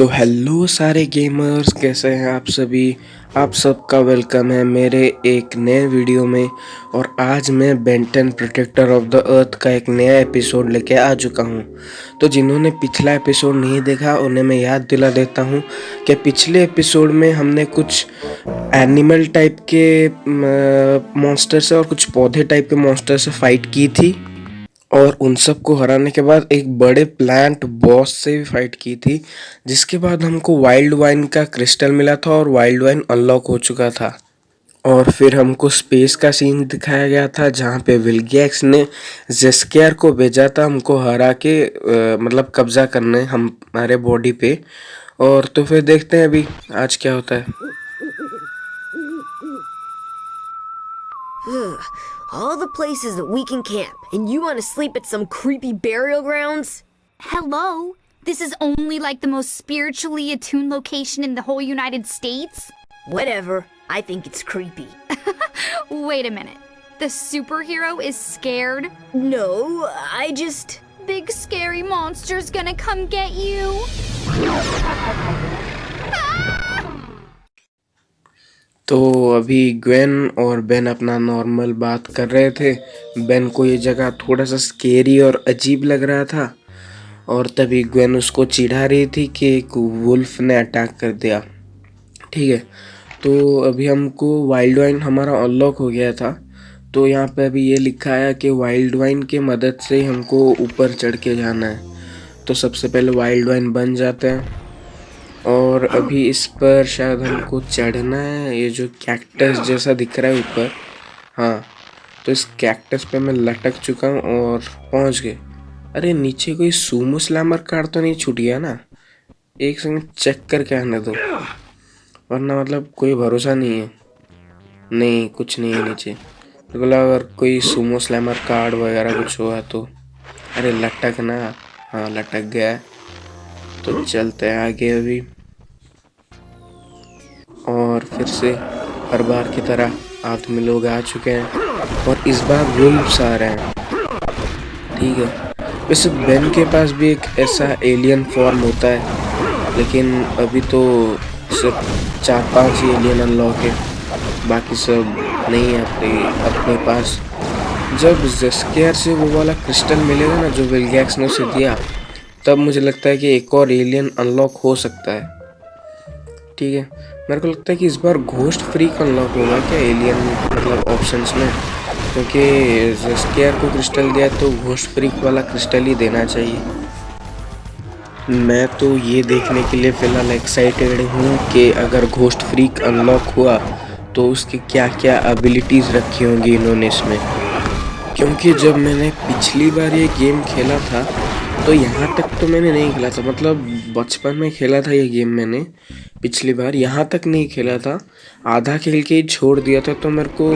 तो हेलो सारे गेमर्स, कैसे हैं आप सभी। आप सबका वेलकम है मेरे एक नए वीडियो में। और आज मैं Ben ten protector of the earth का एक नया एपिसोड लेके आ चुका हूँ। तो जिन्होंने पिछला एपिसोड नहीं देखा उन्हें मैं याद दिला देता हूँ कि पिछले एपिसोड में हमने कुछ एनिमल टाइप के मॉन्स्टर से और कुछ पौधे टाइप के मॉन्स्टर से फाइट की थी, और उन सब को हराने के बाद एक बड़े प्लांट बॉस से भी फाइट की थी, जिसके बाद हमको वाइल्ड वाइन का क्रिस्टल मिला था और वाइल्ड वाइन अनलॉक हो चुका था। और फिर हमको स्पेस का सीन दिखाया गया था जहाँ पे विल्गैक्स ने जेस्केयर को भेजा था हमको हरा के मतलब कब्जा करने हमारे बॉडी पे। और तो फिर देखते हैं अभी आज क्या होता है। All the places that we can camp, and you want to sleep at some creepy burial grounds? Hello? This is only like the most spiritually attuned location in the whole United States? Whatever. I think it's creepy. Wait a minute. The superhero is scared? No, I just... Big scary monster's gonna come get you. तो अभी Gwen और Ben अपना normal बात कर रहे थे। Ben को ये जगह थोड़ा सा स्केरी और अजीब लग रहा था, और तभी ग्वेन उसको चिढ़ा रही थी कि एक वुल्फ ने अटैक कर दिया। ठीक है, तो अभी हमको वाइल्ड वाइन हमारा अनलॉक हो गया था। तो यहाँ पे अभी ये लिखा है कि वाइल्ड वाइन के मदद से ही हमको ऊपर चढ़ के जाना है। तो सबसे पहले वाइल्ड वाइन बन जाते हैं, और अभी इस पर शायद हमको चढ़ना है। ये जो कैक्टस जैसा दिख रहा है ऊपर, हाँ, तो इस कैक्टस पे मैं लटक चुका हूँ और पहुँच गए। अरे नीचे कोई सूमो स्लैमर कार तो नहीं छूट गया ना? एक सेकंड चेक करके आने दो, वरना मतलब कोई भरोसा नहीं है। नहीं, कुछ नहीं है नीचे। तो अगर कोई सूमो स्लैमर कार्ड वगैरह कुछ हुआ तो। अरे लटक ना, हाँ लटक गया। तो चलते हैं आगे अभी, और फिर से हर बार की तरह आदमी लोग आ चुके हैं, और इस बार वुल्व्स आ रहे हैं। ठीक है, वैसे बेन के पास भी एक ऐसा एलियन फॉर्म होता है, लेकिन अभी तो सिर्फ 4-5 ही एलियन अनलॉक है, बाकी सब नहीं है अपने पास। जब जेस्केयर से वो वाला क्रिस्टल मिलेगा ना जो विल्गैक्स ने उसे दिया, तब मुझे लगता है कि एक और एलियन अनलॉक हो सकता है। ठीक है, मेरे को लगता है कि इस बार घोस्ट फ्रीक अनलॉक होगा क्या एलियन मतलब ऑप्शंस में, क्योंकि जेस्केयर को क्रिस्टल दिया तो घोस्ट फ्रीक वाला क्रिस्टल ही देना चाहिए। मैं तो ये देखने के लिए फ़िलहाल एक्साइटेड हूँ कि अगर घोस्ट फ्रीक अनलॉक हुआ तो उसकी क्या क्या एबिलिटीज़ रखी होंगी इन्होंने इसमें। क्योंकि जब मैंने पिछली बार ये गेम खेला था तो यहाँ तक तो मैंने नहीं खेला था, मतलब बचपन में खेला था ये गेम मैंने। पिछली बार यहाँ तक नहीं खेला था, आधा खेल के ही छोड़ दिया था। तो मेरे को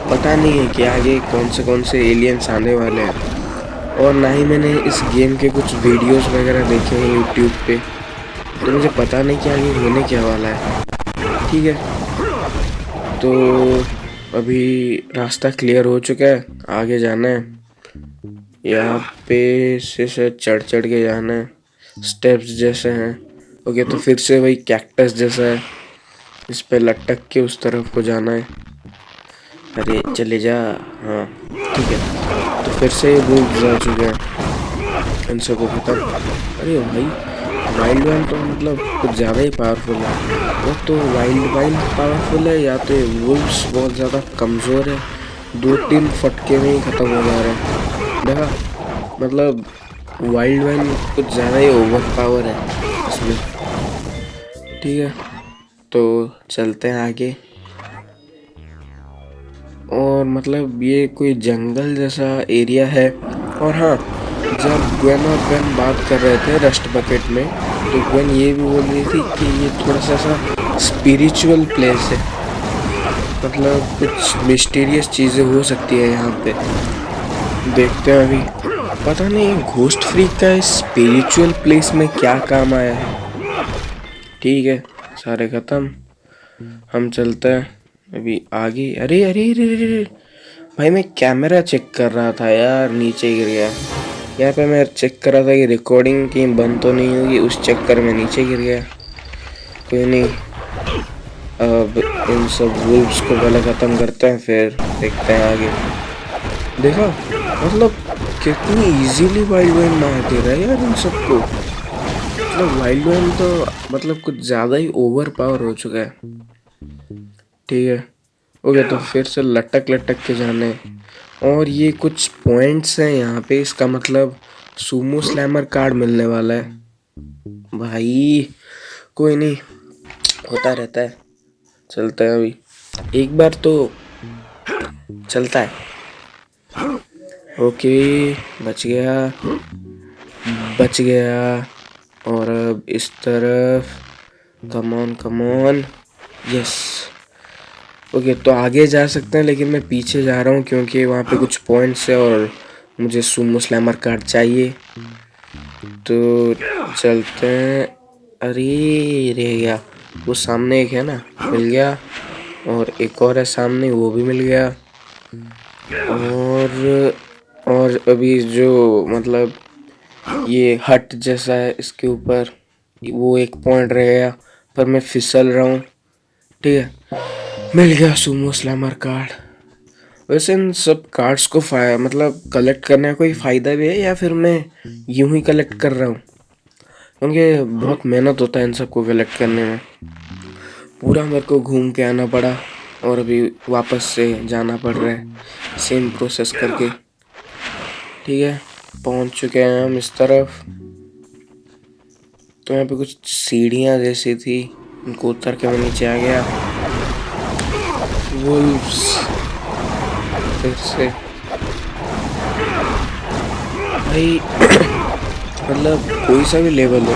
पता नहीं है कि आगे कौन से एलियंस आने वाले हैं, और ना ही मैंने इस गेम के कुछ वीडियोस वगैरह देखे हैं यूट्यूब पे, तो मुझे पता नहीं कि आगे होने क्या वाला है। ठीक है, तो अभी रास्ता क्लियर हो चुका है, आगे जाना है। यहाँ पे से चढ़ के जाना है, स्टेप्स जैसे हैं। ओके, तो फिर से वही कैक्टस जैसा है, इस पे लटक के उस तरफ को जाना है। अरे चले जा, हाँ ठीक है। तो फिर से वुल्व्स आ चुके हैं, इन सबको खत्म। अरे भाई, वाइल्ड वाइन तो मतलब कुछ ज़्यादा ही पावरफुल है। वो तो वाइल्ड वाइन पावरफुल है या तो वुल्व्स बहुत ज़्यादा कमज़ोर है, 2-3 फटके में ही ख़त्म हो जा रहे हैं। देखा, मतलब वाइल्ड वाइन कुछ ज़्यादा ही ओवर पावर है इसमें। ठीक है, तो चलते हैं आगे। और मतलब ये कोई जंगल जैसा एरिया है। और हाँ, जब ग्वेन और बेन बात कर रहे थे रस्ट बकेट में, तो ग्वेन ये भी बोल रही थी कि ये थोड़ा सा स्पिरिचुअल प्लेस है, मतलब कुछ मिस्टीरियस चीज़ें हो सकती है यहाँ पे। देखते हैं अभी, पता नहीं घोस्ट फ्रीक का इस स्पिरिचुअल प्लेस में क्या काम आया है। ठीक है, सारे ख़त्म, हम चलते हैं अभी आगे। अरे अरे अरे अरे, भाई मैं कैमरा चेक कर रहा था यार, नीचे गिर गया। यहाँ पे मैं चेक कर रहा था कि रिकॉर्डिंग कहीं बंद तो नहीं होगी, उस चक्कर में नीचे गिर गया। कोई नहीं, अब इन सब वुल्व्स को पहले ख़त्म करते हैं, फिर देखते हैं आगे। देखा मतलब कितनी इजीली वाइल्ड वाइन मार दे रहा है यार इन सबको। मतलब वाइल्ड वाइन तो मतलब कुछ ज़्यादा ही ओवर पावर हो चुका है। ठीक है, ओके, तो फिर से लटक लटक के जाने। और ये कुछ पॉइंट्स हैं यहाँ पे, इसका मतलब सुमो स्लैमर कार्ड मिलने वाला है भाई। कोई नहीं, होता रहता है, चलते हैं अभी एक बार तो चलता है। ओके, बच गया बच गया। और अब इस तरफ, कमॉन कमॉन, यस। ओके, तो आगे जा सकते हैं, लेकिन मैं पीछे जा रहा हूँ क्योंकि वहाँ पे कुछ पॉइंट्स है और मुझे सुमो स्लैमर कार्ड चाहिए। तो चलते हैं। अरे रह गया, वो सामने एक है ना, मिल गया। और एक और है सामने, वो भी मिल गया। और अभी जो मतलब ये हट जैसा है इसके ऊपर, वो एक पॉइंट रह गया, पर मैं फिसल रहा हूँ। ठीक है, मिल गया सुमो स्लैमर कार्ड। वैसे इन सब कार्ड्स को मतलब कलेक्ट करने का कोई फ़ायदा भी है, या फिर मैं यूं ही कलेक्ट कर रहा हूँ? क्योंकि बहुत मेहनत होता है इन सब को कलेक्ट करने में। पूरा मेरे को घूम के आना पड़ा और अभी वापस से जाना पड़ रहा है सेम प्रोसेस करके। ठीक है, पहुंच चुके हैं हम इस तरफ। तो यहाँ पे कुछ सीढ़ियाँ जैसी थी, उनको उतर के मैं नीचे आ गया। वुल्व्स फिर से भाई मतलब कोई सा भी लेवल हो,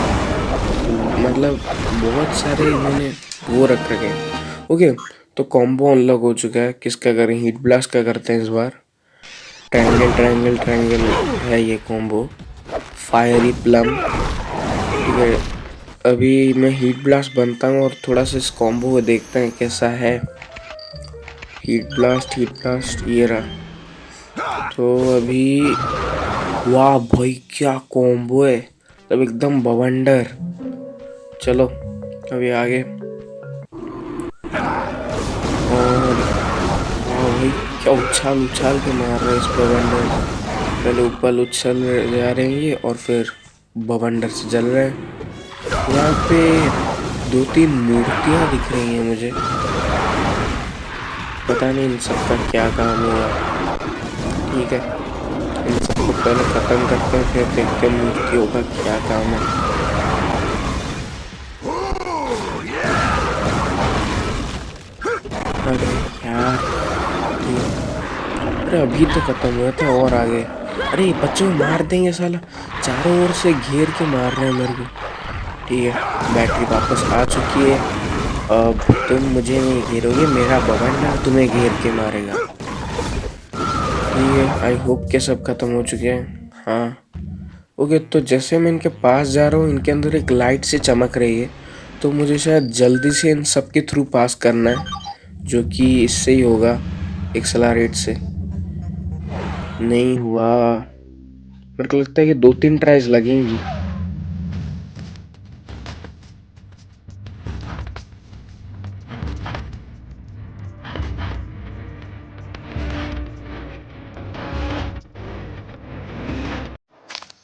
मतलब बहुत सारे इन्होंने वो रख रखे हैं। ओके, तो कॉम्बो अनलॉक हो चुका है। किसका करें? हीट ब्लास्ट का करते हैं इस बार। ट्रायंगल ट्रायंगल ट्रायंगल है ये कॉम्बो। फायरी प्लम, ठीक है। अभी मैं हीट ब्लास्ट बनता हूँ और थोड़ा सा इस कॉम्बो को देखते हैं कैसा है। हीट ब्लास्ट ये रहा। तो अभी वाह भाई, क्या कॉम्बो है, तब एकदम बवंडर। चलो अभी आगे। और वाह भाई, क्या उछाल उछाल के मार रहे हैं इस बवंडर। पहले ऊपर उछल जा रहे हैं ये, और फिर बवंडर से जल रहे हैं। यहाँ पे 2-3 मूर्तियाँ दिख रही हैं मुझे, पता नहीं इन सब का क्या काम हुआ। ठीक है, इन सबको पहले ख़त्म करते हैं, फिर देखते हैं मूर्तियों का क्या काम है। अरे यार, अरे अभी तो ख़त्म हुआ था और आगे। अरे बच्चों मार देंगे साला, चारों ओर से घेर के मार रहे हैं मेरे को। ठीक है, बैटरी वापस आ चुकी है। अब तुम मुझे नहीं घेरोगे, मेरा बवंडर तुम्हें घेर के मारेगा। ठीक है, आई होप के सब खत्म हो चुके हैं। हाँ ओके, तो जैसे मैं इनके पास जा रहा हूँ, इनके अंदर एक लाइट से चमक रही है, तो मुझे शायद जल्दी से इन सब के थ्रू पास करना है, जो कि इससे ही होगा, एक्सेलरेट से। नहीं हुआ, मेरे को लगता है कि 2-3 ट्राइज लगेंगी।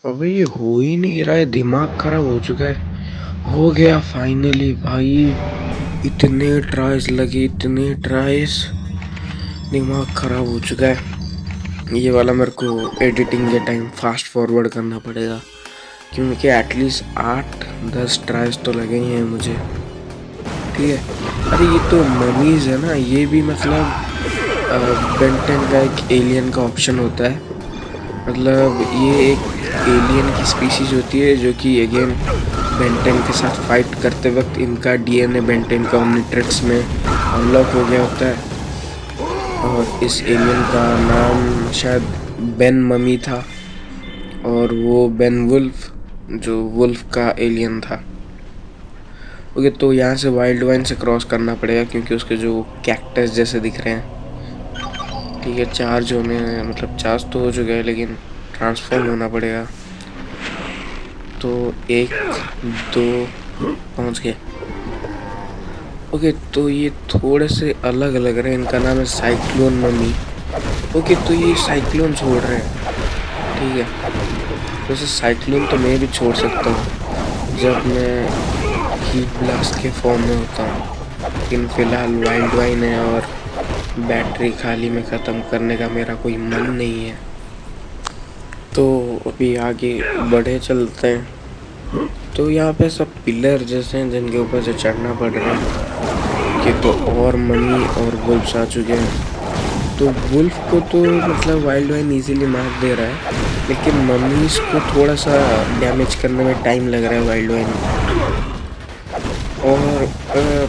अबे ये हो ही नहीं रहा है, दिमाग खराब हो चुका है। हो गया फाइनली भाई, इतने ट्राइज लगे, इतने ट्राइज, दिमाग खराब हो चुका है। ये वाला मेरे को एडिटिंग के टाइम फास्ट फॉरवर्ड करना पड़ेगा, क्योंकि एटलीस्ट 8-10 ट्राइज तो लगे ही हैं मुझे। ठीक है, अरे ये तो ममीज है ना, ये भी मतलब बेन 10 का एक एलियन का ऑप्शन होता है। मतलब ये एक एलियन की स्पीशीज होती है जो कि अगेन बेन 10 के साथ फाइट करते वक्त इनका डीएनए बेन 10 का ओमनिट्रिक्स में अनलॉक हो गया होता है। और इस एलियन का नाम शायद बेन ममी था, और वो बेन वुल्फ, जो वुल्फ का एलियन था। ओके, तो यहाँ से वाइल्ड वाइन से क्रॉस करना पड़ेगा, क्योंकि उसके जो कैक्टस जैसे दिख रहे हैं। ठीक है, चार्ज होने मतलब चार्ज तो हो चुका है, लेकिन ट्रांसफॉर्म होना पड़ेगा। तो 1 2 पहुंच गए। ओके, तो ये थोड़े से अलग लग रहे हैं। इनका नाम है साइक्लोन मम्मी। ओके, तो ये साइक्लोन छोड़ रहे हैं, ठीक है। वैसे साइक्लोन तो मैं भी छोड़ सकता हूँ जब मैं हीट ब्लास्ट के फॉर्म में होता हूँ, लेकिन फ़िलहाल वाइल्ड वाइन है और बैटरी खाली में ख़त्म करने का मेरा कोई मन नहीं है। तो अभी आगे बढ़े चलते हैं। तो यहाँ पे सब पिलर जैसे हैं जिनके ऊपर से चढ़ना पड़ रहा है कि तो और मनी और वुल्फ्स आ चुके हैं। तो वुल्फ को तो मतलब वाइल्ड वाइन इजीली मार दे रहा है, लेकिन मम्मीज़ को थोड़ा सा डैमेज करने में टाइम लग रहा है वाइल्ड वाइन। और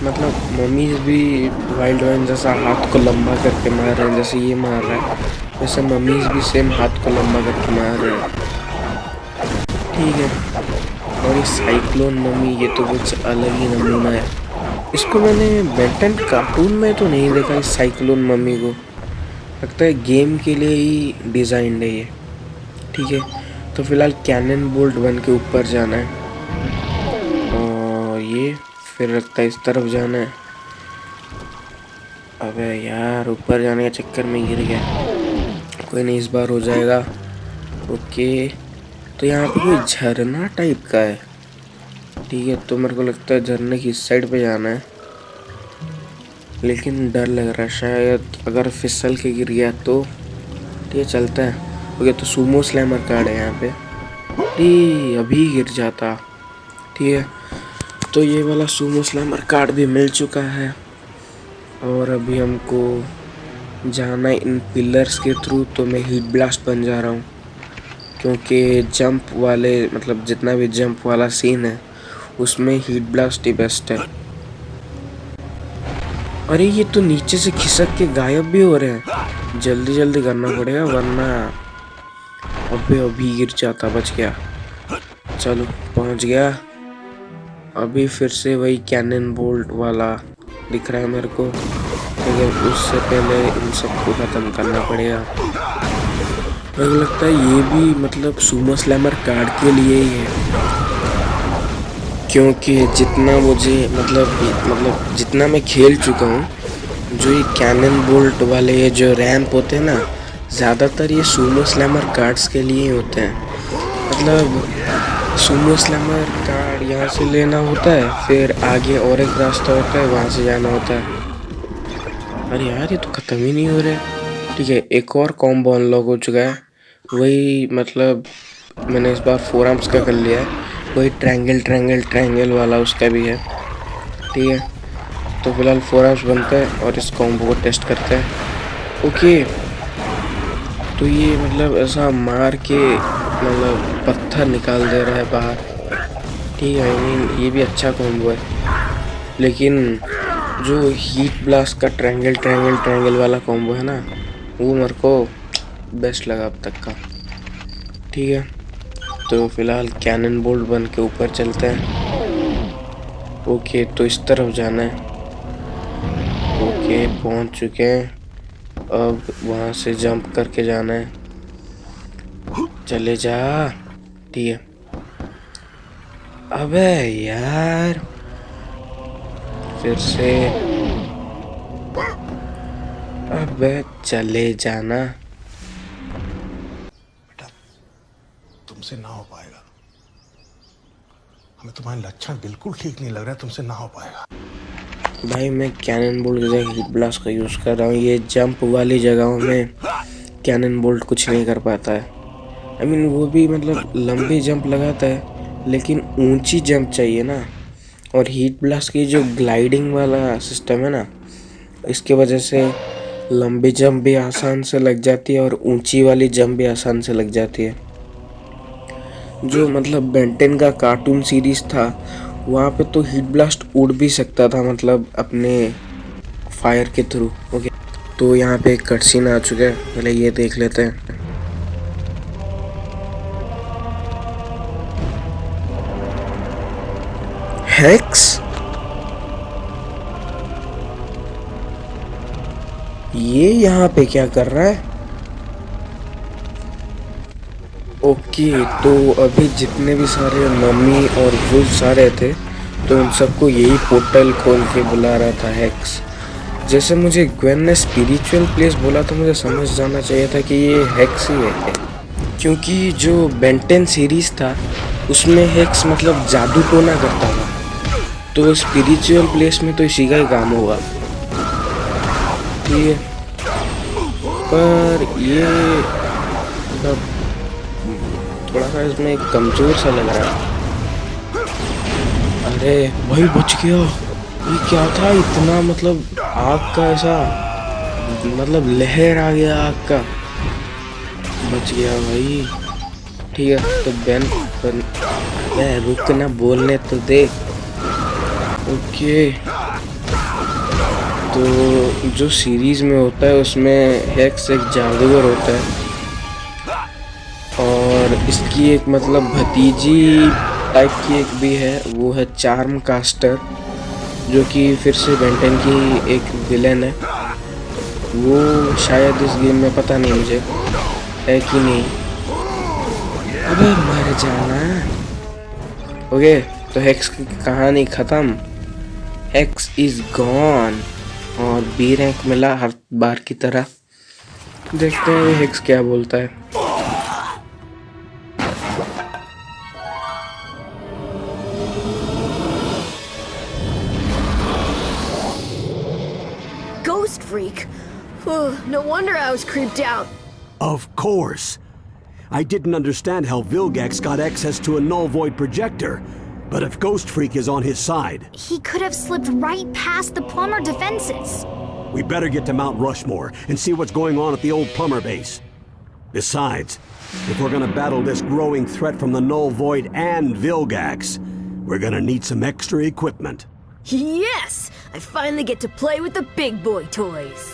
मतलब मम्मीज़ भी वाइल्ड वाइन जैसा हाथ को लंबा करके मार रहे हैं, जैसे ये मार रहा है वैसे मम्मीज़ भी सेम हाथ को लंबा करके मार रहे हैं, ठीक है। और ये साइक्लोन मम्मी, ये तो कुछ अलग ही नमूना है। इसको मैंने बेंटन कार्टून में तो नहीं देखा इस साइक्लोन मम्मी को, लगता है गेम के लिए ही डिज़ाइंड है ये, ठीक है। तो फिलहाल कैनन बोल्ट बन के ऊपर जाना है और ये फिर लगता है इस तरफ जाना है। अबे यार, ऊपर जाने के चक्कर में गिर गया। कोई नहीं, इस बार हो जाएगा। ओके, तो यहाँ पे कोई झरना टाइप का है, ठीक है। तो मेरे को लगता है झरने की इस साइड पे जाना है, लेकिन डर लग रहा है शायद अगर फिसल के गिर गया तो। ठीक है, चलता है। ओके, तो सूमो स्लैमर कार्ड है यहाँ पे। अभी गिर जाता, ठीक है। तो ये वाला सूमो स्लैमर कार्ड भी मिल चुका है और अभी हमको जाना है इन पिलर्स के थ्रू। तो मैं हीट ब्लास्ट बन जा रहा हूँ, क्योंकि जंप वाले मतलब जितना भी जंप वाला सीन है उसमें हीट ब्लास्ट ही बेस्ट है। अरे ये तो नीचे से खिसक के गायब भी हो रहे हैं, जल्दी जल्दी करना पड़ेगा वरना अभी गिर जाता। बच गया, चलो पहुंच गया। अभी फिर से वही कैनन बोल्ट वाला दिख रहा है मेरे को, लेकिन उससे पहले इन सबको ख़त्म करना पड़ेगा। मुझे लगता है ये भी मतलब सूमो स्लैमर कार्ड के लिए ही है, क्योंकि जितना मुझे मतलब जितना मैं खेल चुका हूँ, जो ये कैनन बोल्ट वाले ये जो रैंप होते हैं ना, ज़्यादातर ये सूमो स्लैमर कार्ड्स के लिए ही होते हैं। मतलब सूमो स्लैमर कार्ड यहाँ से लेना होता है, फिर आगे और एक रास्ता होता है, वहाँ से जाना होता है। अरे यार, ये तो ख़त्म ही नहीं हो रहा। ठीक है, एक और कॉम्बो अनलॉक हो चुका है। वही मतलब मैंने इस बार 4 आर्म्स का कर लिया है, वही ट्रायंगल वाला उसका भी है, ठीक है। तो फिलहाल 4 आर्म्स बनता है और इस कॉम्बो को टेस्ट करते हैं। ओके, तो ये मतलब ऐसा मार के मतलब पत्थर निकाल दे रहा है बाहर, ठीक है। आई मीन ये भी अच्छा कॉम्बो है, लेकिन जो हीट ब्लास्ट का ट्रायंगल वाला कॉम्बो है ना, वो मेरे को बेस्ट लगा अब तक का, ठीक है। तो फिलहाल कैनन बोल्ट बन के ऊपर चलते हैं। ओके, तो इस तरफ जाना है। ओके, पहुंच चुके हैं। अब वहाँ से जंप करके जाना है। चले जा, ठीक है। अबे यार, फिर से अबे चले जाना। बेटा, तुमसे ना हो पाएगा। हमें तुम्हारे लक्षण बिल्कुल ठीक नहीं लग रहा है, तुमसे ना हो पाएगा। भाई मैं कैनन बोल्ट की जगह हीट ब्लास्ट का यूज़ कर रहा हूँ। ये जंप वाली जगहों में कैनन बोल्ट कुछ नहीं कर पाता है। आई मीन वो भी मतलब लंबी जंप लगाता है, लेकिन ऊंची जंप चाहिए ना। और हीट ब्लास्ट की जो ग्लाइडिंग वाला सिस्टम है ना, इसकी वजह से लंबी जंप भी आसान से लग जाती है और ऊंची वाली जंप भी आसान से लग जाती है। जो मतलब बेंटेन का कार्टून सीरीज था, वहाँ पे तो हीट ब्लास्ट उड़ भी सकता था, मतलब अपने फायर के थ्रू। ओके, तो यहाँ पे एक कट सीन आ चुका है, पहले ये देख लेते हैं। हेक्स, ये यहाँ पे क्या कर रहा है? ओके, तो अभी जितने भी सारे मम्मी और वुल्व्स आ रहे थे तो उन सबको यही पोर्टल खोल के बुला रहा था हेक्स। जैसे मुझे ग्वेन ने स्पिरिचुअल प्लेस बोला तो मुझे समझ जाना चाहिए था कि ये हेक्स ही है, क्योंकि जो बेंटेन सीरीज था उसमें हेक्स मतलब जादू टोना करता था, तो स्पिरिचुअल प्लेस में तो इसी का ही काम होगा। ठीक है, पर ये मतलब थोड़ा सा इसमें कमजोर सा लग रहा है। अरे भाई बच गया। ये क्या था इतना, मतलब आग का ऐसा मतलब लहर आ गया आग का, बच गया भाई। ठीक है, तो बेन रुक ना, बोलने तो दे। ओके, तो जो सीरीज में होता है उसमें हेक्स एक जादूगर होता है और इसकी एक मतलब भतीजी टाइप की एक भी है, वो है चार्म कास्टर, जो कि फिर से बेंटेन की एक विलेन है। वो शायद इस गेम में, पता नहीं मुझे है कि नहीं। अबे मर जाना। ओके, तो हेक्स की कहानी खत्म। हेक्स इज गॉन और बी रैंक मिला हर बार की तरह। देखते हैं हेक्स क्या बोलता है। Ghost freak? No wonder I was creeped out. Of course. I didn't understand how Vilgax got access to a null void projector, but if Ghost Freak is on his side, He could have slipped right past the plumber defenses. we better get to Mount Rushmore and see what's going on at the old plumber base. Besides, if we're gonna battle this growing threat from the null void and Vilgax, we're gonna need some extra equipment. Yes! I finally get to play with the big boy toys.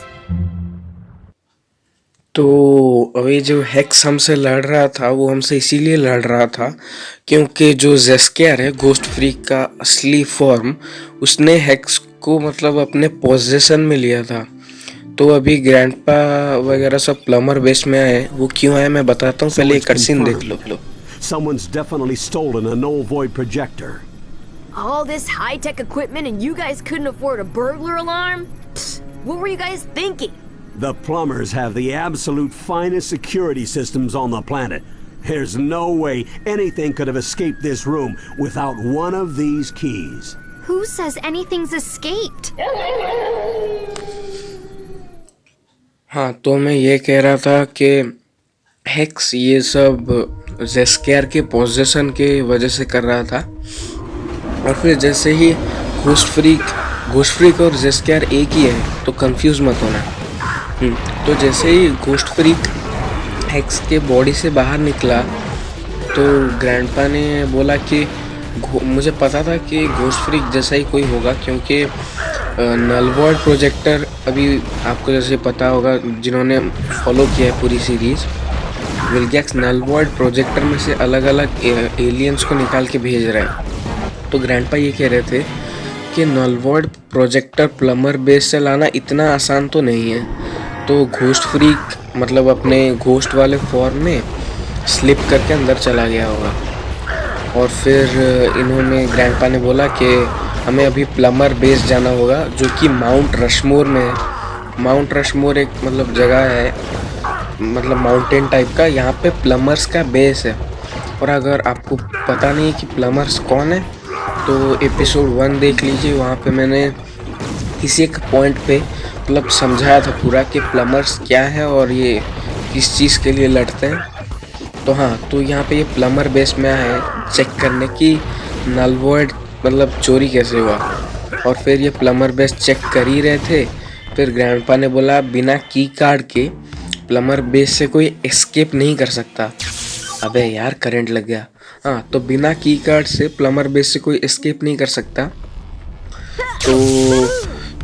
तो अभी जो hex हमसे लड़ रहा था वो हमसे इसीलिए लड़ रहा था क्योंकि जो जेस्केयर है घोस्ट फ्रीक का असली फॉर्म, उसने हेक्स को मतलब अपने पोजेशन में लिया था। तो अभी ग्रैंडपा वगैरह सब प्लम्बर बेस में आए। वो क्यों आए मैं बताता हूँ, पहले एक कटसीन देख लो। Someone's definitely stolen a null void projector. All this high-tech equipment and you guys couldn't afford a burglar alarm? Psst, what were you guys thinking? The plumbers have the absolute finest security systems on the planet. There's no way anything could have escaped this room without one of these keys. Who says anything's escaped? हाँ, तो मैं ये कह रहा था कि hex ये सब जेस्केयर के पोजेशन के वजह से कर रहा था। और फिर जैसे ही घोस्ट फ्रीक और जेस्केयर एक ही है, तो कंफ्यूज मत होना। तो जैसे ही घोस्ट फ्रीक हेक्स के बॉडी से बाहर निकला तो ग्रैंडपा ने बोला कि मुझे पता था कि घोस्ट फ्रीक जैसा ही कोई होगा, क्योंकि नल वॉइड प्रोजेक्टर अभी आपको जैसे पता होगा जिन्होंने फॉलो किया है पूरी सीरीज़, विलगैक्स नल वॉइड प्रोजेक्टर में से अलग अलग एलियंस को निकाल के भेज रहे हैं। तो ग्रैंडपा ये कह रहे थे कि नल वॉइड प्रोजेक्टर प्लम्बर बेस से लाना इतना आसान तो नहीं है। तो घोस्ट फ्रीक मतलब अपने घोस्ट वाले फॉर्म में स्लिप करके अंदर चला गया होगा। और फिर इन्होंने ग्रैंडपा ने बोला कि हमें अभी प्लम्बर बेस जाना होगा, जो कि माउंट रशमोर में है। माउंट रशमोर एक मतलब जगह है, मतलब माउंटेन टाइप का, यहाँ पे प्लम्बर्स का बेस है। और अगर आपको पता नहीं कि प्लम्बर्स कौन है तो एपिसोड 1 देख लीजिए, वहाँ पे मैंने किसी एक पॉइंट पे मतलब समझाया था पूरा कि प्लम्बर्स क्या है और ये किस चीज़ के लिए लड़ते हैं। तो हाँ, तो यहाँ पे ये प्लम्बर बेस में आए चेक करने की नल वॉइड मतलब चोरी कैसे हुआ। और फिर ये प्लम्बर बेस चेक कर ही रहे थे, फिर ग्रैंडपा ने बोला बिना की कार्ड के प्लम्बर बेस से कोई एस्केप नहीं कर सकता। अबे यार करंट लग गया। हाँ, तो बिना की कार्ड से प्लम्बर बेस से कोई एस्केप नहीं कर सकता। तो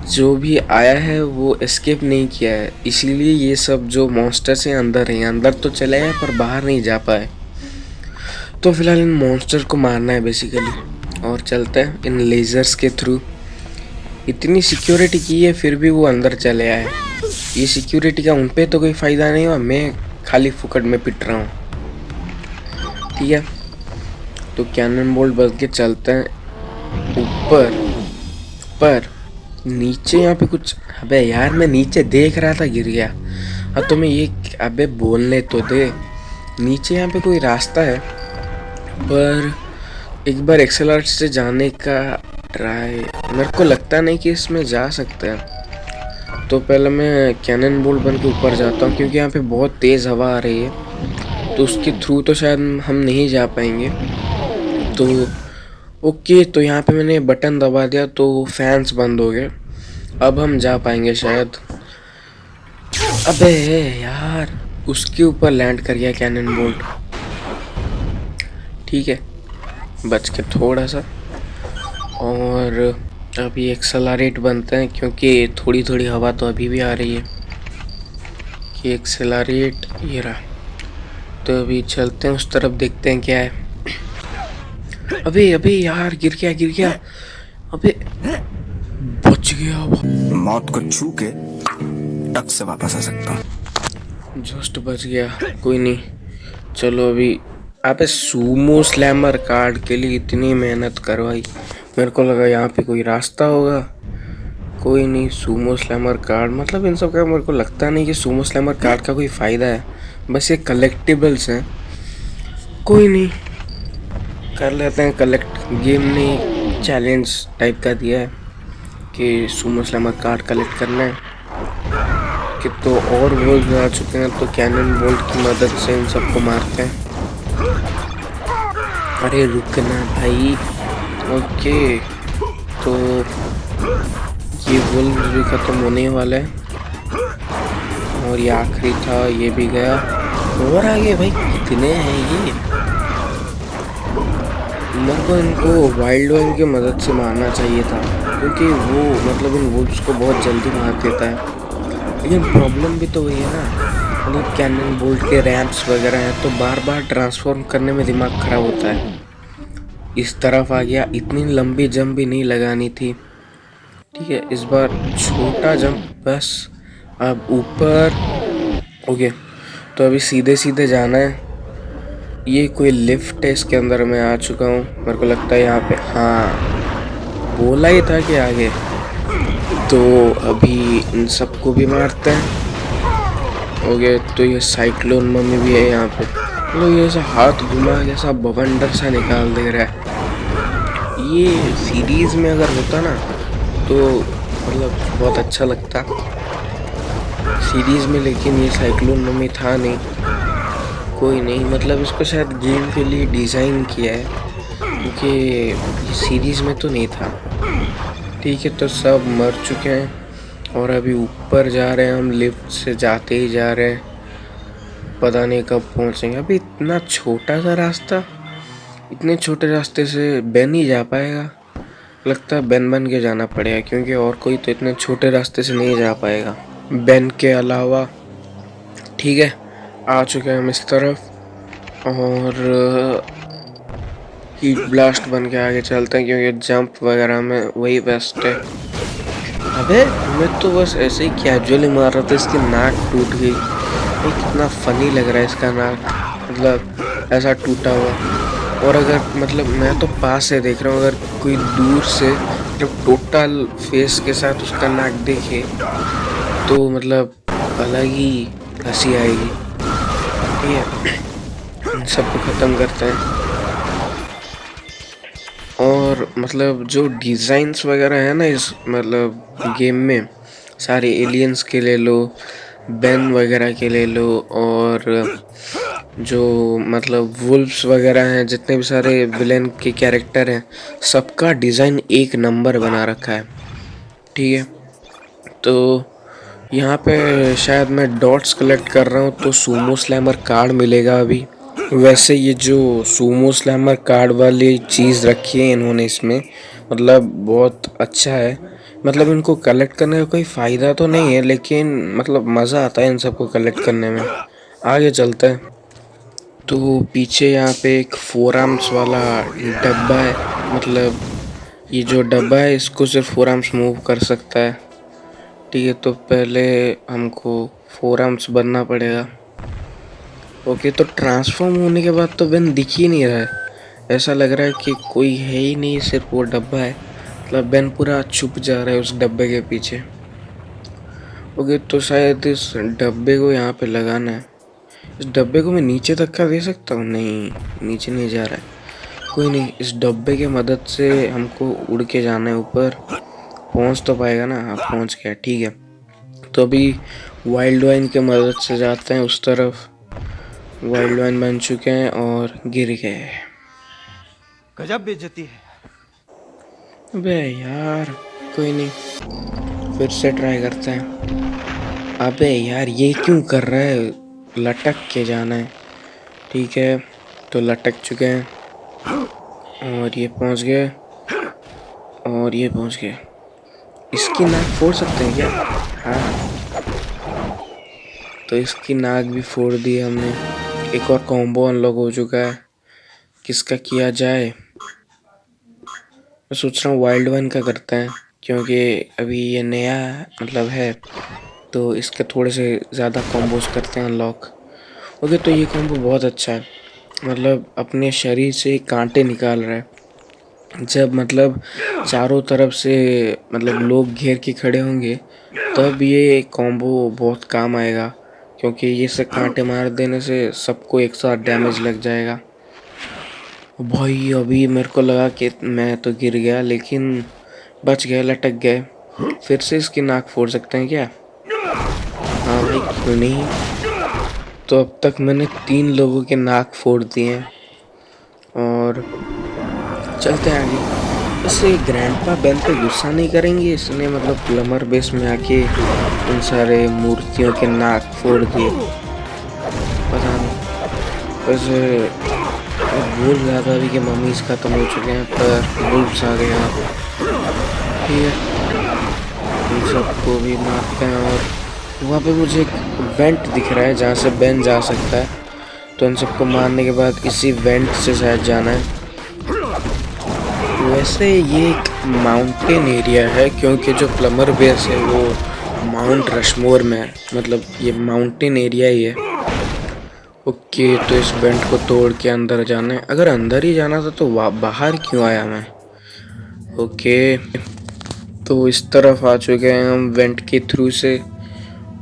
जो भी आया है वो एस्केप नहीं किया है, इसीलिए ये सब जो मॉन्स्टर्स हैं अंदर हैं। अंदर तो चले हैं पर बाहर नहीं जा पाए। तो फिलहाल इन मॉन्स्टर को मारना है बेसिकली, और चलते हैं इन लेजर्स के थ्रू। इतनी सिक्योरिटी की है फिर भी वो अंदर चले आए। ये सिक्योरिटी का उन पे तो कोई फ़ायदा नहीं हुआ, मैं खाली फुकट में पिट रहा हूँ। ठीक है, तो कैनन बोल्ट बन के चलते हैं ऊपर। पर नीचे यहाँ पे कुछ, अबे यार मैं नीचे देख रहा था, गिर गया। अब तुम्हें ये, अबे बोलने तो दे। नीचे यहाँ पे कोई रास्ता है, पर एक बार एक्सेलरेट से जाने का ट्राई, मेरे को लगता नहीं कि इसमें जा सकते हैं। तो पहले मैं कैनन बोल्ट बन के ऊपर जाता हूँ, क्योंकि यहाँ पे बहुत तेज़ हवा आ रही है, तो उसके थ्रू तो शायद हम नहीं जा पाएंगे। तो ओके, तो यहाँ पे मैंने बटन दबा दिया तो फैंस बंद हो गए, अब हम जा पाएंगे शायद। अबे यार, उसके ऊपर लैंड कर गया कैनन बोल्ट। ठीक है, बच के थोड़ा सा। और अभी एक्सेलरेट बनते हैं, क्योंकि थोड़ी थोड़ी हवा तो अभी भी आ रही है कि एक्सेलरेट, ये रहा। तो अभी चलते हैं उस तरफ, देखते हैं क्या है। अबे अबे यार, गिर गया। अबे बच गया, मौत को छू के टक से वापस आ सकता हूँ। जस्ट बच गया, कोई नहीं। चलो अभी, अबे सूमो स्लैमर कार्ड के लिए इतनी मेहनत करवाई, मेरे को लगा यहाँ पे कोई रास्ता होगा। कोई नहीं, सूमो स्लैमर कार्ड, मतलब इन सब का मेरे को लगता नहीं कि सूमो स्लैमर कार्ड का कोई फ़ायदा है, बस ये कलेक्टिबल्स हैं। कोई नहीं, कर लेते हैं कलेक्ट। गेम ने चैलेंज टाइप का दिया है कि सूमो स्लैमर कार्ड कलेक्ट करना है। कि तो और वोल्ट आ चुके हैं, तो कैनन बोल्ट की मदद से इन सबको मारते हैं। अरे रुकना भाई। ओके, तो ये वोल्ट भी ख़त्म होने वाला है, और ये आखिरी था, ये भी गया। और आगे भाई कितने हैं ये, मेरे को इनको वाइल्ड वन की मदद से मारना चाहिए था, क्योंकि वो मतलब इन वुल्फ्स को बहुत जल्दी मार देता है। लेकिन प्रॉब्लम भी तो वही है ना, मतलब कैनन बोल्ट के रैम्प्स वगैरह हैं, तो बार बार ट्रांसफॉर्म करने में दिमाग खराब होता है। इस तरफ आ गया, इतनी लंबी जंप भी नहीं लगानी थी। ठीक है, इस बार छोटा जंप बस। अब ऊपर, ओके, तो अभी सीधे सीधे जाना है। ये कोई लिफ्ट है, इसके अंदर मैं आ चुका हूँ, मेरे को लगता है यहाँ पे, हाँ बोला ही था कि आगे। तो अभी इन सबको भी मारते हैं। ओके, तो ये साइक्लोन मम्मी भी है यहाँ पे, मतलब ये ऐसा हाथ घुमा जैसा बवंडर सा निकाल दे रहा है। ये सीरीज में अगर होता ना तो मतलब बहुत अच्छा लगता सीरीज में, लेकिन ये साइक्लोन मम्मी था नहीं। कोई नहीं, मतलब इसको शायद गेम के लिए डिज़ाइन किया है, क्योंकि ये सीरीज़ में तो नहीं था। ठीक है, तो सब मर चुके हैं और अभी ऊपर जा रहे हैं हम, लिफ्ट से जाते ही जा रहे हैं, पता नहीं कब पहुंचेंगे। अभी इतना छोटा सा रास्ता, इतने छोटे रास्ते से बेन ही जा पाएगा, लगता है बेन बन के जाना पड़ेगा, क्योंकि और कोई तो इतने छोटे रास्ते से नहीं जा पाएगा बेन के अलावा। ठीक है, आ चुके हैं हम इस तरफ, और हीट ब्लास्ट बन के आगे चलते हैं, क्योंकि जंप वगैरह में वही बेस्ट है। अबे मैं तो बस ऐसे ही कैजुअली मार रहा था, इसकी नाक टूट गई। ये कितना फनी लग रहा है इसका नाक, मतलब ऐसा टूटा हुआ। और अगर मतलब मैं तो पास से देख रहा हूँ, अगर कोई दूर से जब टोटल फेस के साथ उसका नाक देखे तो मतलब अलग ही हंसी आएगी। ठीक है, इन सबको ख़त्म करते हैं। और मतलब जो डिज़ाइंस वगैरह है ना इस मतलब गेम में, सारे एलियंस के ले लो, बेन वगैरह के ले लो, और जो मतलब वुल्फ्स वगैरह हैं, जितने भी सारे विलेन के कैरेक्टर हैं, सबका डिज़ाइन एक नंबर बना रखा है। ठीक है, तो यहाँ पे शायद मैं डॉट्स कलेक्ट कर रहा हूँ, तो सूमो स्लैमर कार्ड मिलेगा अभी। वैसे ये जो सूमो स्लैमर कार्ड वाली चीज़ रखी है इन्होंने इसमें, मतलब बहुत अच्छा है। मतलब इनको कलेक्ट करने का कोई फ़ायदा तो नहीं है, लेकिन मतलब मज़ा आता है इन सबको कलेक्ट करने में। आगे चलते हैं, तो पीछे यहाँ पे एक 4 आर्म्स वाला डब्बा है, मतलब ये जो डब्बा है इसको सिर्फ 4 आर्म्स मूव कर सकता है। ठीक है, तो पहले हमको 4 आर्म्स बनना पड़ेगा। ओके, तो ट्रांसफॉर्म होने के बाद तो बेन दिख ही नहीं रहा है। ऐसा लग रहा है कि कोई है ही नहीं, सिर्फ वो डब्बा है। मतलब बेन पूरा छुप जा रहा है उस डब्बे के पीछे। ओके, तो शायद इस डब्बे को यहाँ पे लगाना है। इस डब्बे को मैं नीचे तक का दे सकता हूँ? नहीं, नीचे नहीं जा रहा है। कोई नहीं, इस डब्बे की मदद से हमको उड़ के जाना है ऊपर। पहुँच तो पाएगा ना? हाँ, पहुँच गया। ठीक है, तो अभी वाइल्ड वाइन की मदद से जाते हैं उस तरफ। वाइल्ड वाइन बन चुके हैं और गिर गए। गजब बेइज्जती है। अबे यार, कोई नहीं, फिर से ट्राई करते हैं। अबे यार, ये क्यों कर रहा है? लटक के जाना है। ठीक है, तो लटक चुके हैं और ये पहुंच गए और ये पहुंच गए। इसकी नाक फोड़ सकते हैं क्या? हाँ, तो इसकी नाक भी फोड़ दी हमने। एक और कॉम्बो अनलॉक हो चुका है। किसका किया जाए? मैं सोच रहा हूँ वाइल्ड वन का करते हैं, क्योंकि अभी ये नया मतलब है, तो इसके थोड़े से ज़्यादा कॉम्बोज करते हैं अनलॉक। ओके, तो ये कॉम्बो बहुत अच्छा है। मतलब अपने शरीर से कांटे निकाल रहा है। जब मतलब चारों तरफ से मतलब लोग घेर के खड़े होंगे, तब ये कॉम्बो बहुत काम आएगा, क्योंकि ये से कांटे मार देने से सबको एक साथ डैमेज लग जाएगा। भाई, अभी मेरे को लगा कि मैं तो गिर गया, लेकिन बच गए, लटक गए। फिर से इसकी नाक फोड़ सकते हैं क्या? हाँ भाई, क्यों नहीं। तो अब तक मैंने 3 लोगों के नाक फोड़ दिए हैं और चलते हैं आगे। वैसे ग्रैंडपा बेन पे गुस्सा नहीं करेंगे? इसने मतलब प्लमर बेस में आके उन सारे मूर्तियों के नाक फोड़ दिए। पता नहीं। वैसे भूल गया था अभी कि मम्मीज खत्म हो चुके हैं, पर वुल्व्स आ गए यहाँ पे। ठीक है, इन सबको भी मारते हैं और वहाँ पे मुझे एक वेंट दिख रहा है जहाँ से बेन जा सकता है। तो इन सबको मारने के बाद इसी वेंट से शायद जाना है। वैसे ये एक माउंटेन एरिया है, क्योंकि जो प्लमर बेस है वो माउंट रशमोर में है। मतलब ये माउंटेन एरिया ही है। ओके, तो इस वेंट को तोड़ के अंदर जाना है। अगर अंदर ही जाना था तो बाहर क्यों आया मैं? ओके, तो इस तरफ आ चुके हैं हम वेंट के थ्रू से,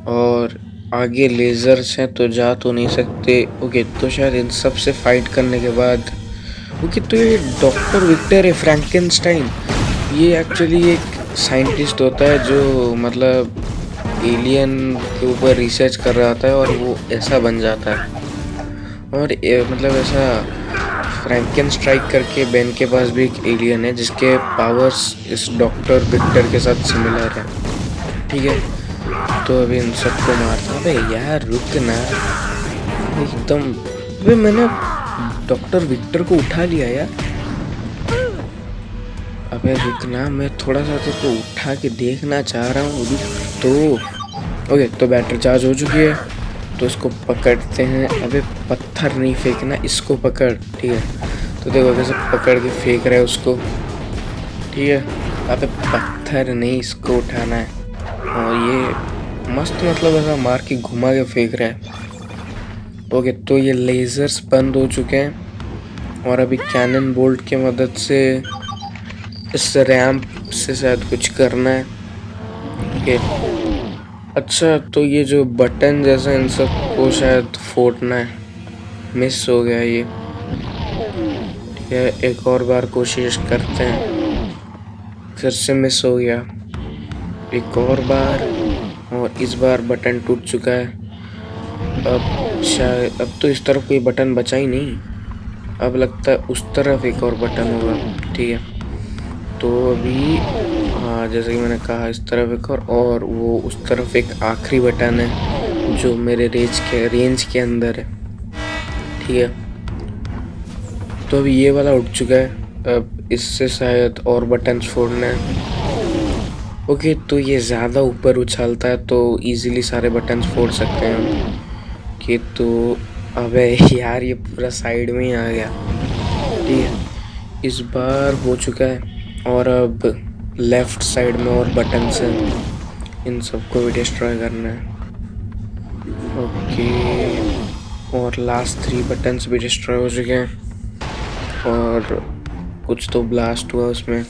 और आगे लेजर्स हैं तो जा तो नहीं सकते। ओके, तो शायद इन सब से फाइट करने के बाद। ओके, तो ये डॉक्टर विक्टर है फ्रैंकेनस्टाइन। ये एक्चुअली एक साइंटिस्ट होता है जो मतलब एलियन के ऊपर रिसर्च कर रहा होता है और वो ऐसा बन जाता है। और मतलब ऐसा फ्रैंकेनस्टाइन करके बेन के पास भी एक एलियन है जिसके पावर्स इस डॉक्टर विक्टर के साथ सिमिलर है। ठीक है, तो अभी इन सबको मारता। अबे यार, रुक ना एकदम। अबे मैंने डॉक्टर विक्टर को उठा लिया यार। अबे रुकना, मैं थोड़ा सा तेरे को उठा के देखना चाह रहा हूँ। तो ओके, तो बैटरी चार्ज हो चुकी है, तो इसको पकड़ते हैं। अबे पत्थर नहीं फेंकना, इसको पकड़। ठीक है, तो देखो कैसे पकड़ के फेंक रहा है उसको। ठीक है, अबे पत्थर नहीं, इसको उठाना है। और ये मस्त मतलब ऐसा मार के घुमा के फेंक रहा है। ओके, तो ये लेजर्स बंद हो चुके हैं और अभी कैनन बोल्ट की मदद से इस रैंप से शायद कुछ करना है। ओके, अच्छा, तो ये जो बटन जैसा इन सब को शायद फोड़ना है। मिस हो गया ये। ठीक है, एक और बार कोशिश करते हैं। फिर से मिस हो गया, एक और बार, और इस बार बटन टूट चुका है। अब शायद अब तो इस तरफ कोई बटन बचा ही नहीं। अब लगता है उस तरफ एक और बटन होगा। ठीक है, तो अभी हाँ, जैसे कि मैंने कहा, इस तरफ एक और वो उस तरफ एक आखिरी बटन है जो मेरे रेंज के अंदर है। ठीक है, तो अभी ये वाला उठ चुका है। अब इससे शायद और बटन्स फोड़ना है। ओके, तो ये ज़्यादा ऊपर उछालता है तो इजीली सारे बटन्स फोड़ सकते हैं हम। कि तो अबे यार, ये पूरा साइड में ही आ गया। ठीक है, इस बार हो चुका है और अब लेफ्ट साइड में और बटन्स हैं, इन सबको भी डिस्ट्रॉय करना है। ओके, और लास्ट 3 बटन्स भी डिस्ट्रॉय हो चुके हैं और कुछ तो ब्लास्ट हुआ उसमें।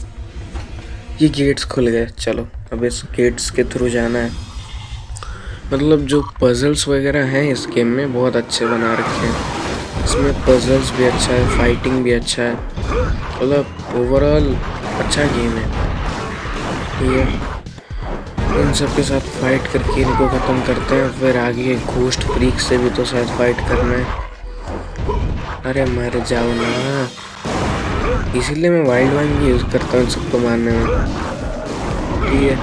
ये गेट्स खुल गए। चलो अब इस गेट्स के थ्रू जाना है। मतलब जो पजल्स वगैरह हैं इस गेम में बहुत अच्छे बना रखे हैं। इसमें पजल्स भी अच्छा है, फाइटिंग भी अच्छा है, मतलब ओवरऑल अच्छा गेम है। ठीक है, इन सब के साथ फाइट करके इनको ख़त्म करते हैं। फिर आगे घोस्ट फ्रीक से भी तो शायद फाइट करना है। अरे मर जाओ ना, इसीलिए मैं वाइल्ड वन भी यूज़ करता हूँ सबको मारने में। ठीक है,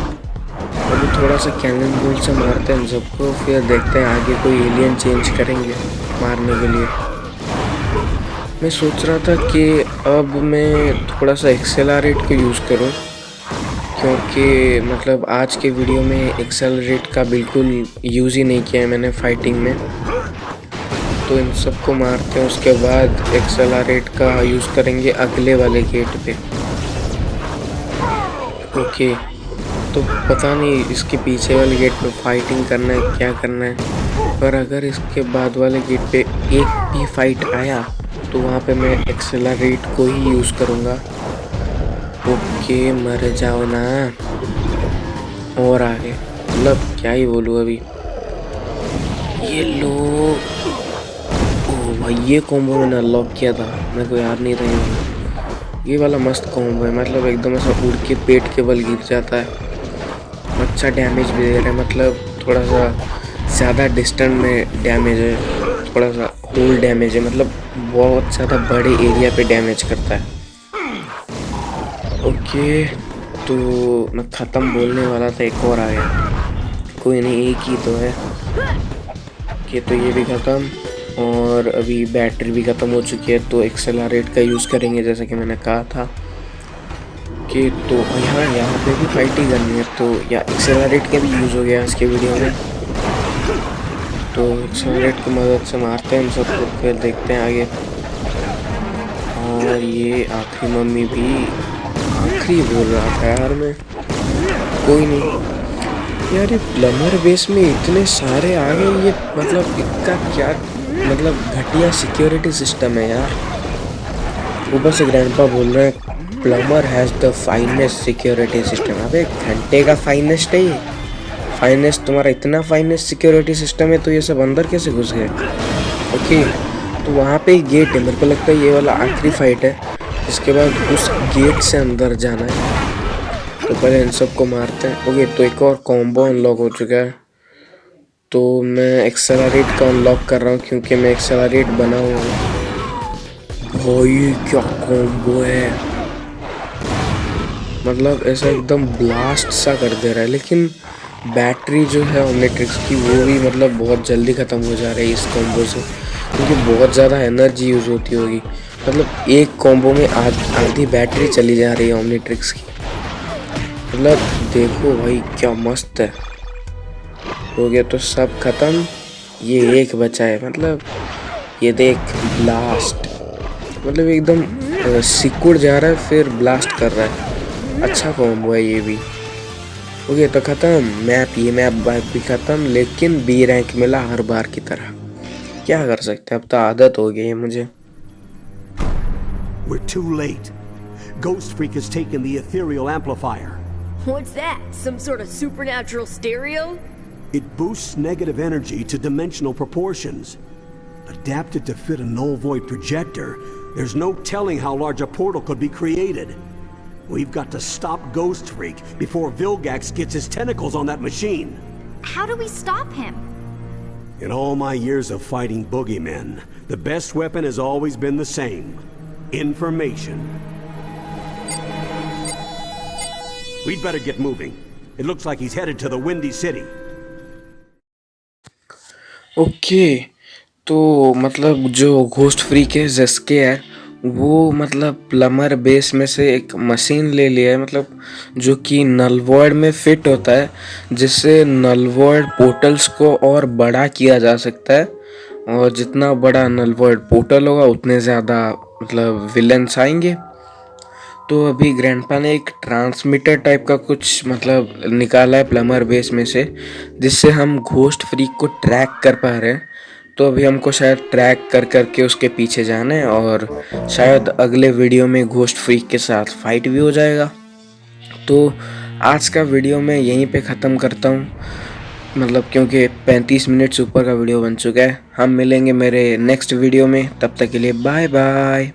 अभी थोड़ा सा कैनन बोल्ट से मारते हैं इन सबको, फिर देखते हैं आगे कोई एलियन चेंज करेंगे मारने के लिए। मैं सोच रहा था कि अब मैं थोड़ा सा एक्सेलरेट को यूज़ करूँ, क्योंकि मतलब आज के वीडियो में एक्सेलरेट का बिल्कुल यूज़ ही नहीं किया है मैंने फाइटिंग में। तो इन सबको मारते हैं, उसके बाद एक्सेलरेट का यूज़ करेंगे अगले वाले गेट पे। ओके, तो पता नहीं इसके पीछे वाले गेट पे फाइटिंग करना है क्या करना है, पर अगर इसके बाद वाले गेट पे एक भी फाइट आया तो वहाँ पे मैं एक्सेलरेट को ही यूज़ करूँगा। ओके, मर जाओ ना। और आगे मतलब क्या ही बोलूँ अभी। ये लो, ओह भाई ये कॉम्बो मैंने अनलॉक किया था, मेरे को याद नहीं था। ये वाला मस्त कॉम्बो है, मतलब एकदम ऐसा उड़ के पेट के बल गिर जाता है। अच्छा डैमेज भी दे रहा है, मतलब थोड़ा सा ज़्यादा डिस्टेंस में डैमेज है, थोड़ा सा होल डैमेज है, मतलब बहुत ज़्यादा बड़े एरिया पे डैमेज करता है। ओके, तो मैं ख़त्म बोलने वाला था, एक और आ गया। कोई नहीं, एक ही तो है। ओके, तो ये भी ख़त्म और अभी बैटरी भी ख़त्म हो चुकी है, तो एक्सेलरेट का यूज़ करेंगे जैसा कि मैंने कहा था। कि तो यहाँ पे भी फाइटिंग करनी है, तो या एक्सेलरेट का भी यूज़ हो गया इसके वीडियो में। तो एक्सेलरेट की मदद से मारते हैं हम सबको, फिर देखते हैं आगे। और ये आखिरी मम्मी भी आखिरी बोल रहा था यार मैं, कोई नहीं यार। ये प्लमर बेस में इतने सारे आ गए, ये मतलब इतना क्या मतलब घटिया सिक्योरिटी सिस्टम है यार। ऊपर से ग्रैंडपा बोल रहे हैं plumber has the finest security system. अबे घंटे का फाइनेस्ट है ये, फाइनेस्ट तुम्हारा इतना फाइनेस्ट सिक्योरिटी सिस्टम है तो ये सब अंदर कैसे घुस गए। ओके, तो वहाँ पे एक गेट है, मेरे को लगता है ये वाला आखिरी फाइट है। इसके बाद उस गेट से अंदर जाना है, तो पहले इन सबको मारते हैं। ओके, तो एक और कॉम्बो अनलॉक हो चुका है, तो मैं एक्सेलरेट का अनलॉक कर रहा हूँ क्योंकि मैं एक्सेलरेट बना हुआ हूँ। भाई क्या कॉम्बो है, मतलब ऐसा एकदम ब्लास्ट सा कर दे रहा है। लेकिन बैटरी जो है ओमनिट्रिक्स की वो भी मतलब बहुत जल्दी ख़त्म हो जा रही है इस कॉम्बो से, क्योंकि बहुत ज़्यादा एनर्जी यूज़ होती होगी। मतलब एक कॉम्बो में आधी बैटरी चली जा रही है ओमनिट्रिक्स की। मतलब देखो भाई क्या मस्त है। हो गया तो सब ख़त्म, ये एक बचा है। मतलब ये देख ब्लास्ट, मतलब एकदम सिकुड़ जा रहा है फिर ब्लास्ट कर रहा है। अच्छा कॉम्बो है ये भी। हो गया तो ख़त्म मैप, ये मैप भी ख़त्म, लेकिन बी रैंक मिला हर बार की तरह। क्या कर सकते हैं, अब तो आदत हो गई है मुझे। We're too late. Ghost Freak has taken the ethereal amplifier. What's that? Some sort of supernatural stereo? It boosts negative energy to dimensional proportions. Adapted to fit a null void projector, there's no telling how large a portal could be created. We've got to stop Ghost Freak before Vilgax gets his tentacles on that machine. How do we stop him? In all my years of fighting boogeymen, the best weapon has always been the same. Information. We'd better get moving. It looks like he's headed to the Windy City. Okay, तो मतलब जो ghost freak है जेस्के है, वो मतलब Plummer base में से एक मशीन ले लिया है, मतलब जो कि नल वॉइड में फिट होता है, जिससे नल वॉइड पोर्टल्स को और बड़ा किया जा सकता है। और जितना बड़ा नल वॉइड पोर्टल होगा उतने ज़्यादा मतलब विलेंस आएंगे। तो अभी ग्रैंडपा ने एक ट्रांसमीटर टाइप का कुछ मतलब निकाला है प्लमर बेस में से, जिससे हम घोस्ट फ्रीक को ट्रैक कर पा रहे हैं। तो अभी हमको शायद ट्रैक कर करके उसके पीछे जाना है और शायद अगले वीडियो में घोस्ट फ्रीक के साथ फाइट भी हो जाएगा। तो आज का वीडियो मैं यहीं पे ख़त्म करता हूँ, मतलब क्योंकि 35 मिनट से ऊपर का वीडियो बन चुका है। हम मिलेंगे मेरे नेक्स्ट वीडियो में, तब तक के लिए बाय बाय।